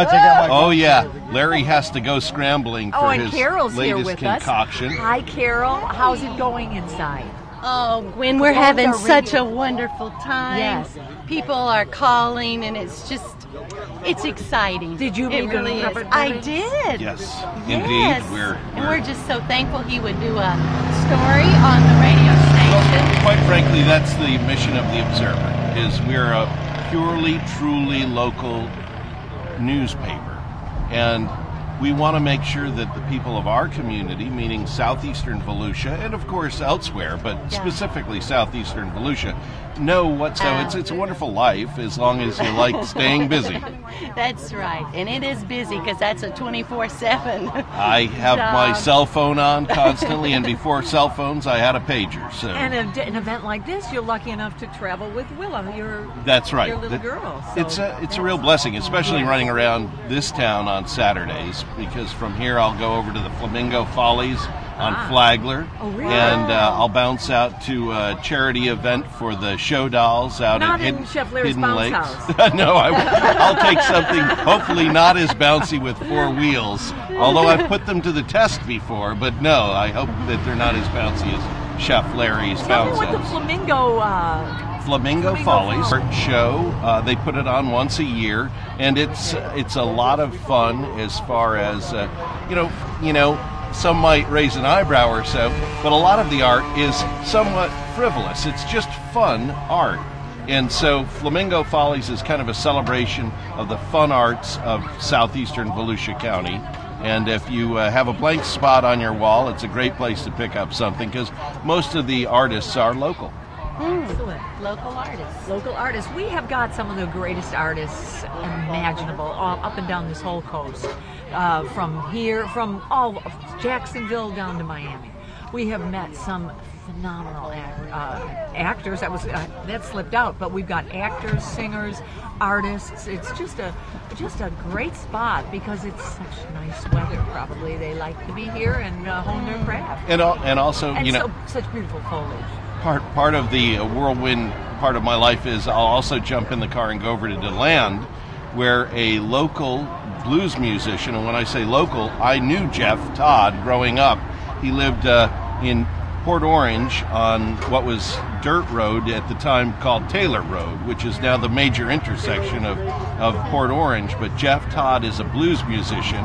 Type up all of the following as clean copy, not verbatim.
Oh yeah, Larry has to go scrambling for and his Carol's latest here with concoction. us. Hi, Carol. How's it going inside? Oh, Gwen, we're having such a wonderful time. Yes. People are calling, and it's exciting. Did you It meet really him? is. I did. Yes, Yes. indeed. We're just so thankful he would do a story on the radio station. Quite frankly, that's the mission of the Observer. Is we're a purely, truly local newspaper, and we want to make sure that the people of our community, meaning southeastern Volusia, and of course elsewhere, but specifically southeastern Volusia, know what's it's a wonderful life as long as you like staying busy. That's right, and it is busy because that's a 24/7. I have my cell phone on constantly, and before cell phones, I had a pager. So. And an event like this, you're lucky enough to travel with Willa, That's right. your little girl. So It's a real blessing, especially running around this town on Saturdays, because from here I'll go over to the Flamingo Follies on Flagler, and I'll bounce out to a charity event for the show dolls out not at in Chef Larry's Hidden bounce Lakes. house. No, I'll take something hopefully not as bouncy with four wheels, although I've put them to the test before, but no, I hope that they're not as bouncy as Chef Larry's Tell me bounce what the house. Flamingo Flamingo Follies art show. They put it on once a year, and it's a lot of fun as far as you know. Some might raise an eyebrow or so, but a lot of the art is somewhat frivolous. It's just fun art. And so Flamingo Follies is kind of a celebration of the fun arts of southeastern Volusia County. And if you have a blank spot on your wall, it's a great place to pick up something because most of the artists are local. Excellent. Local artists. Local artists. We have got some of the greatest artists imaginable up and down this whole coast. From all of Jacksonville down to Miami. We have met some phenomenal actors. That slipped out, but we've got actors, singers, artists. It's just a great spot because it's such nice weather. Probably they like to be here and hone their craft. And also, such beautiful foliage. Part of the whirlwind part of my life is I'll also jump in the car and go over to DeLand, where a local blues musician, and when I say local, I knew Jeff Todd growing up. He lived in Port Orange on what was dirt road at the time called Taylor Road, which is now the major intersection of Port Orange. But Jeff Todd is a blues musician,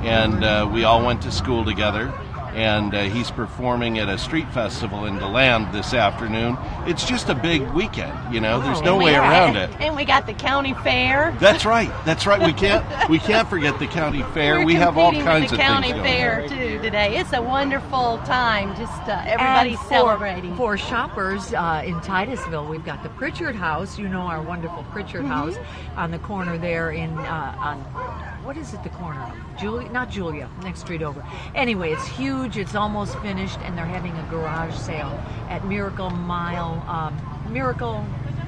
and we all went to school together. And he's performing at a street festival in DeLand this afternoon. It's just a big weekend, There's no way around it. And we got the county fair. That's right. We can't forget the county fair. We have all kinds of things going on. We're competing with the county fair too today. It's a wonderful time. Just everybody's celebrating. For shoppers in Titusville, we've got the Pritchard House. Our wonderful Pritchard House on the corner there on what is it? The corner? Not Julia. Next street over. Anyway, it's huge. It's almost finished, and they're having a garage sale at Miracle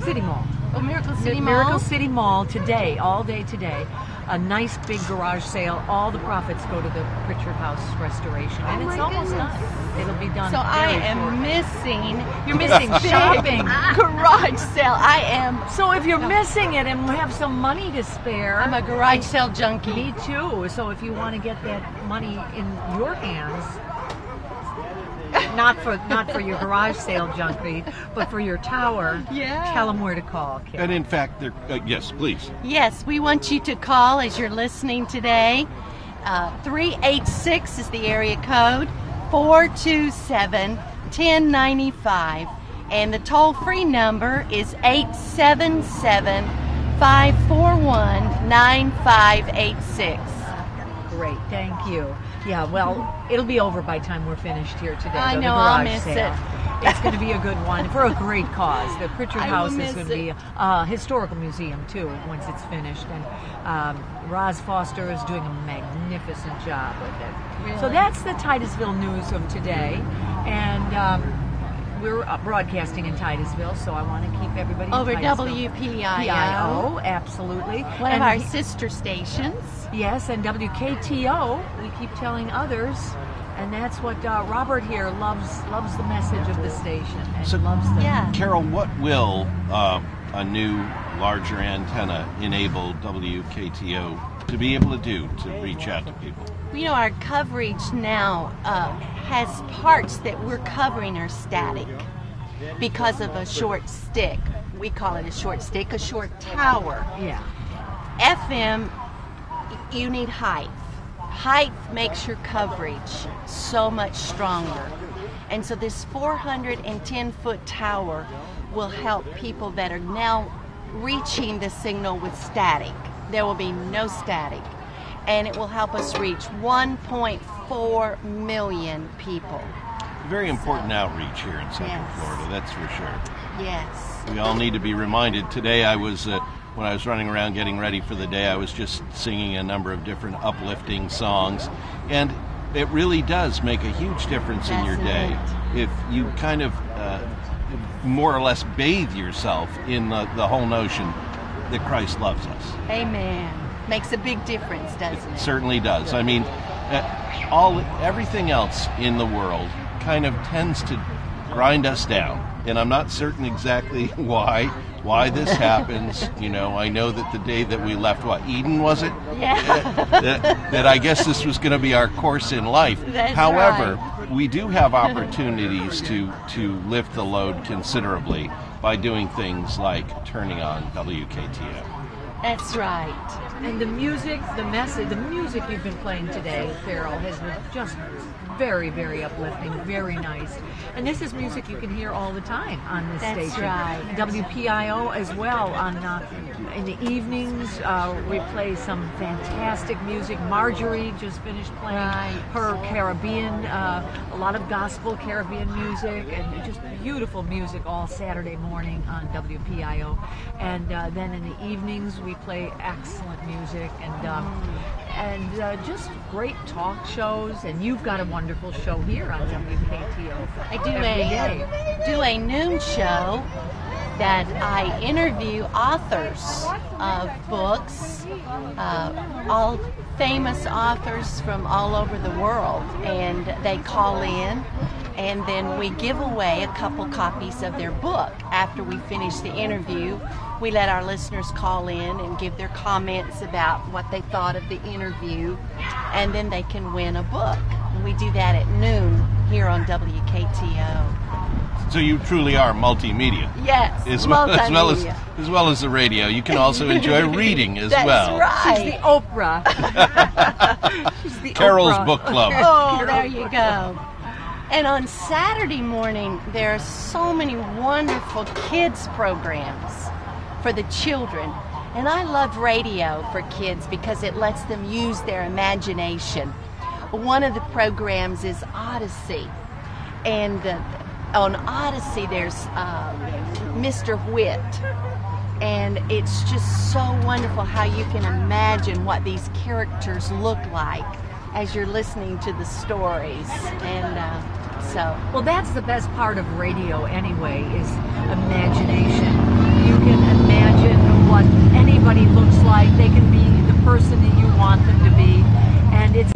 City Mall. Oh, Miracle City Mall? Miracle City Mall today, all day today. A nice big garage sale. All the profits go to the Pritchard House restoration, and it's almost done. It'll be done. So I am shortly. missing. You're missing shopping. Garage sale. I am. So if you're missing it and have some money to spare, I'm a garage sale junkie. Me too. So if you want to get that money in your hands. Not for your garage sale junkie, but for your tower. Yeah. Tell them where to call, Kim. And in fact, yes, please. Yes, we want you to call as you're listening today. 386 is the area code, 427-1095. And the toll-free number is 877-541-9586. Great, thank you. Yeah, well, it'll be over by the time we're finished here today. I know, I'll miss it. It's going to be a good one for a great cause. The Pritchard House is going to be a historical museum, too, once it's finished. And Roz Foster is doing a magnificent job with it. Really? So that's the Titusville news of today. And we're broadcasting in Titusville, so I want to keep everybody over in Titusville. WPIO. Absolutely. One of our sister stations. Yes, and WKTO, we keep telling others, and that's what Robert here loves the message of the station, and loves the... Yeah. Carol, what will a new, larger antenna enable WKTO to be able to do to reach out to people? You know, our coverage now has parts that we're covering are static because of a short stick. We call it a short stick, a short tower. Yeah. FM, you need height. Height makes your coverage so much stronger. And so this 410-foot tower will help people that are now reaching the signal with static. There will be no static. And it will help us reach 1.4 million people. Very important outreach here in Central Yes. Florida, that's for sure. Yes. We all need to be reminded. Today I was, when I was running around getting ready for the day, I was just singing a number of different uplifting songs. And it really does make a huge difference in your day if you kind of more or less bathe yourself in the whole notion that Christ loves us. Amen. Makes a big difference, doesn't it? Certainly does. I mean, everything else in the world kind of tends to grind us down, and I'm not certain exactly why this happens. You know, I know that the day that we left, Eden, was it? Yeah. that I guess this was going to be our course in life. That's However, right. we do have opportunities to lift the load considerably by doing things like turning on WKTO. That's right. And the music, the message, the music you've been playing today, Farrell, has been just very, very uplifting, very nice. And this is music you can hear all the time on this That's station. right. WPIO as well. In the evenings, we play some fantastic music. Marjorie just finished playing her Caribbean, a lot of gospel Caribbean music, and just beautiful music all Saturday morning on WPIO. And then in the evenings, we play excellent music and just great talk shows. And you've got a wonderful show here on WKTO. I do every day. do a noon show that I interview authors of books, all famous authors from all over the world, and they call in, and then we give away a couple copies of their book. After we finish the interview, we let our listeners call in and give their comments about what they thought of the interview, and then they can win a book. And we do that at noon here on WKTO. So you truly are multimedia. Yes, As multimedia. well as the radio. You can also enjoy reading as well. That's right. She's the Oprah. She's the Carol's Oprah. Book Club. Oh, there you go. And on Saturday morning, there are so many wonderful kids programs for the children. And I love radio for kids because it lets them use their imagination. One of the programs is Odyssey. And on Odyssey, there's Mr. Whit. And it's just so wonderful how you can imagine what these characters look like as you're listening to the stories. And Well, that's the best part of radio anyway, is imagination. You can imagine what anybody looks like. They can be the person that you want them to be. And it's